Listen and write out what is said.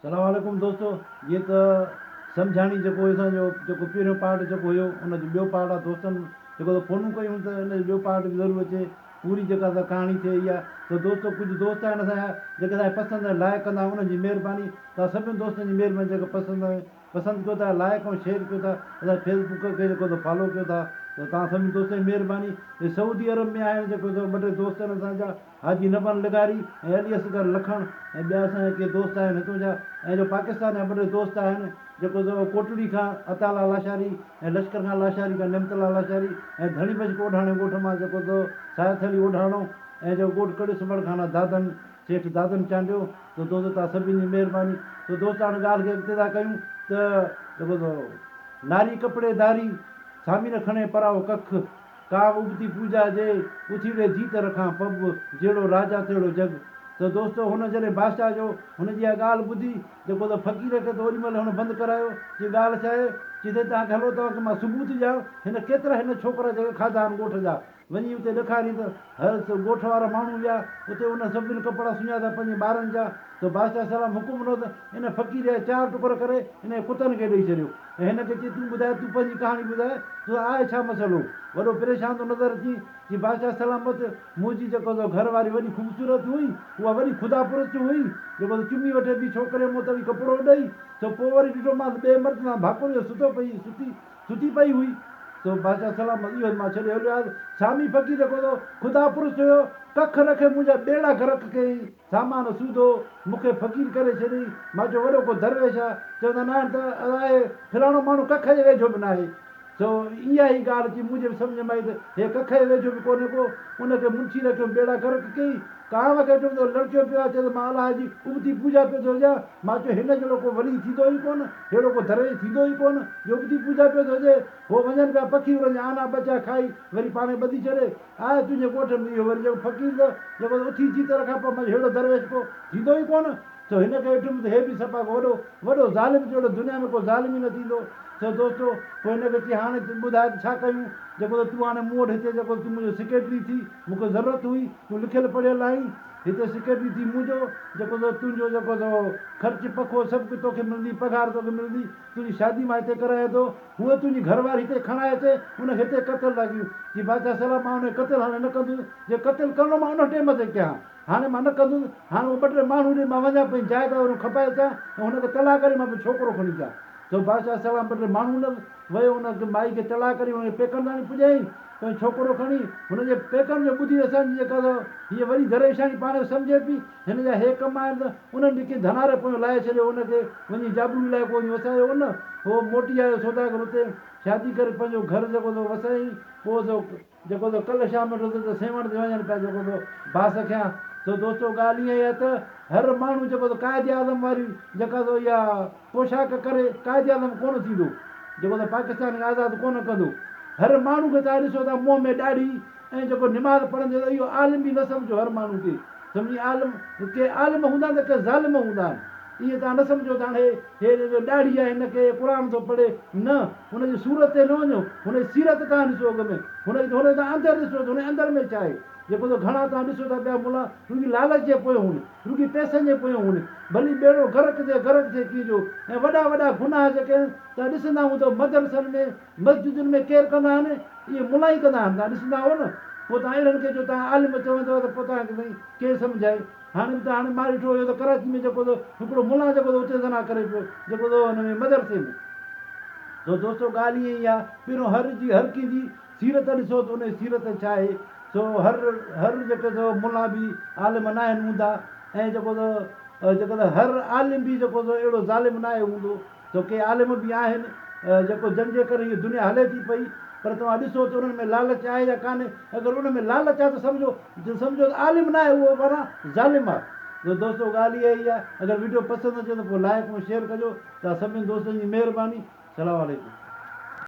सलाम वालेकुम दोस्तो। ये तो सम्झाणी जेको असांजो जेको पहिरियों पार्ट जेको हुयो उनजो ॿियो पार्ट आहे दोस्तनि जेको फ़ोनूं कयूं त हिन जो ॿियो पार्ट बि ज़रूरु अचे पूरी जेका असां कहाणी थिए इहा त दोस्तो कुझु दोस्त आहिनि असांजा जेके असांजे पसंदि लाइक़ु कंदा उन्हनि जी महिरबानी तव्हां सभिनी दोस्तनि जी महिरबानी जेको पसंदि कयो था लाइक ऐं शेयर कयो था असां फेसबुक खे जेको फॉलो कयो था त तव्हां सभिनी दोस्तनि जी महिरबानी। हे सऊदी अरब में आहिनि जेको ॿ टे दोस्त आहिनि असांजा हाजी नबन लिगारी ऐं अली असगर लखण ऐं ॿिया असांजा के दोस्त आहिनि हितां जा ऐं जो पाकिस्तान जा ॿ टे दोस्त आहिनि जेको कोटड़ी खां अताला लाशारी ऐं लश्कर खां लाशारी खां निमतला लाशारी ऐं धणी बज कोढाणे ॻोठ मां जेको सायथली ओढाणो ऐं जो ॻोठ कड़े सुबड़ खाना दादन सेठ दादन चांडियो त दोस्त तव्हां सभिनी जी महिरबानी। त दोस्त हाणे ॻाल्हि खे अॻिते था कयूं त जेको नारी कपिड़े दारी सामी न खणे पराओ कख का उबती पूजा जे उथीड़े जीत रखां पब जहिड़ो राजा तहिड़ो जग। त दोस्तो हुन जॾहिं बादशाह जो हुनजी इहा ॻाल्हि ॿुधी जेको फ़क़ीर खे त ओॾी महिल हुन बंदि करायो की ॻाल्हि छा आहे जिते तव्हांखे हलो तव्हांखे मां सबूत ॾियां हिन केतिरा हिन छोकिरा जेके खाधा आहिनि ॻोठ जा वञी उते ॾेखारी त हर ॻोठ वारा माण्हू विया उते उन सभिनी कपिड़ा सुञाता पंहिंजे ॿारनि जा त बादशाह सलाम हुकुम ॾिनो त इन फ़क़ीर जा 4 टुकर करे इन कुतनि खे ॾेई छॾियो ऐं हिन खे चई तूं ॿुधाए तूं पंहिंजी कहाणी ॿुधाए तूं आहे छा मसइलो वॾो परेशान थो नज़र अची की बादशाह सलामत मुंहिंजी जेको घर वारी वॾी ख़ूबसूरत हुई उहा वॾी ख़ुदा पुरस्त हुई जेको चुमी वठे बि छोकिरे मूं त बि कपिड़ो ॾेई त पोइ वरी ॾिठोमांसि ॿिए मर्द सां भाकुर जो सुतो पई सुती पई हुई त बादशाह सलाम इहो मां छॾे हलियो आहे सामी फ़क़ीर जेको ख़ुदा पुरस्त हुयो कख रखे मुंहिंजा ॿेड़ा गरक कई सामान सूधो मूंखे फ़क़ीर करे छॾी मां चयो वॾो को दरवेश आहे चवंदा न आहिनि त अलाए फलाणो माण्हू कख जे वेझो बि न आहे सो इहा ई ॻाल्हि अची मुंहिंजे बि सम्झ में आई त हे कख जे वेझो बि कोन्हे को उनखे मुंशी रखियो ॿेड़ा गरक कई कांव खे चवंदो लड़कियो पियो आहे चए त मां अलाह जी उबती पूजा पियो थो हुजां मां चयो हिन जहिड़ो को वली थींदो ई कोन अहिड़ो को दरवेश थींदो ई कोन जो उबती पूजा पियो थो हुजे हो वञनि पिया पखी उन जा आना बचा खाई वरी पाण ॿधी छॾे आहे तुंहिंजे ॻोठ में इहो वरी जेको फ़क़ीर त जेको उथी जीत रखां पोइ मां अहिड़ो दरवेश को थींदो ई कोन त हिन खे वेठुमि त हे बि सफ़ा वॾो ज़ालिम जहिड़ो दुनिया में को ज़ालिम ई न थींदो त दोस्तो पोइ हिन खे चई हाणे ॿुधाए छा कयूं जेको तूं हाणे मूं वटि हिते जेको तूं मुंहिंजो सेक्रेटरी थी मूंखे ज़रूरत हुई तूं लिखियलु पढ़ियलु आहीं हिते सेक्रेटरी थी मुंहिंजो जेको तुंहिंजो जेको ख़र्चु पखो सभु तोखे मिलंदी पघार तोखे मिलंदी तुंहिंजी शादी मां हिते कराए थो हूअ तुंहिंजी घरवारी हिते खणाए अचे उनखे हिते क़तलु लॻियूं की बादशाह सलाम मां उन क़तलु हाणे न कंदुसि जे क़तलु करिणो मां उन टाइम ते कयां हाणे मां न कंदुसि हाणे उहो 2 टे माण्हू ॾे मां वञा पंहिंजी जाइदाद खपाए अचां ऐं हुनखे तलाक करे मां पंहिंजो छोकिरो खणी अचां त बादशाह सलाम 2 टे माण्हू न वियो हुन माई खे तलाक करे हुनखे पेकनि ताणी पुॼाई पंहिंजो छोकिरो खणी हुनजे पेकनि जो ॿुधी असांजी जेका हीअ वरी दरेशानी पाण सम्झे पई हिन जा हे कम आहिनि त उन्हनि ॾिठी धनारे पोइ लाहे छॾियो हुनखे वञी जाबू लाइ कोई वसायो उन उहो मोटी आयो सौदागर हुते शादी करे पंहिंजो घर जेको वसाई पोइ जेको कल्ह शाम जो त सेवण ते वञनि पिया जेको बास कयां त दोस्तो ॻाल्हि ईअं आहे त हर माण्हू जेको क़ाइदे आज़म वारी जेका इहा पोशाक करे क़ाइदे आज़म कोन थींदो जेको पाकिस्तान खे आज़ादु कोन कंदो हर माण्हू खे तव्हां ॾिसो था मुंहं में ॾाढी ऐं जेको निमाज़ पढ़ंदे त इहो आलिम बि न सम्झो हर माण्हू खे सम्झी आलिम के आलिम हूंदा आहिनि त के ज़ालिम हूंदा आहिनि ईअं तव्हां न सम्झो त हाणे हे ॾाढी आहे हिनखे क़ुर थो पढ़े न हुनजी सूरत ते न वञो हुनजी सीरत तव्हां ॾिसो अॻ में हुन तव्हां अंदरि ॾिसो त हुन अंदरि में छा आहे जेको घणा तव्हां ॾिसो था पिया मुला रुॻी लालच जे पोयां हुन रुॻी पैसनि जे पोयां हुन भली ॿेड़ो गरक थिए कीजो ऐं वॾा गुनाह जेके आहिनि तव्हां ॾिसंदा हूंदो मदरसनि में मस्जिदुनि में केरु कंदा आहिनि इहे मुला ई कंदा आहिनि तव्हां ॾिसंदा हो न पोइ तव्हां अहिड़नि खे जो तव्हां आलिम चवंदव त पोइ तव्हांखे साईं केरु सम्झाए हाणे बि त हाणे मां ॾिठो हुयो त कराची में जेको हिकिड़ो मुला जेको उते ज़ना करे पियो जेको हुन में मदरसे में त दोस्तो ॻाल्हि ईअं ई आहे पहिरियों हर कंहिंजी सीरत ॾिसो त उन सीरत छा आहे सो हर जेके मुला बि आलिम न आहिनि हूंदा ऐं जेको हर आलिम बि जेको अहिड़ो ज़ालिम न आहे हूंदो छो के आलिम बि आहिनि जेको जंहिंजे करे हीअ दुनिया हले थी पई पर तव्हां ॾिसो त उन्हनि में लालच आहे या कान्हे अगरि उन में लालच आहे त सम्झो त आलिम न आहे उहो पाण ज़ालिम आहे त दोस्तो ॻाल्हि इहा ई आहे अगरि वीडियो पसंदि अचे त पोइ लाइक ऐं शेयर कजो तव्हां सभिनी दोस्तनि जी महिरबानी सलाम वालेकुम।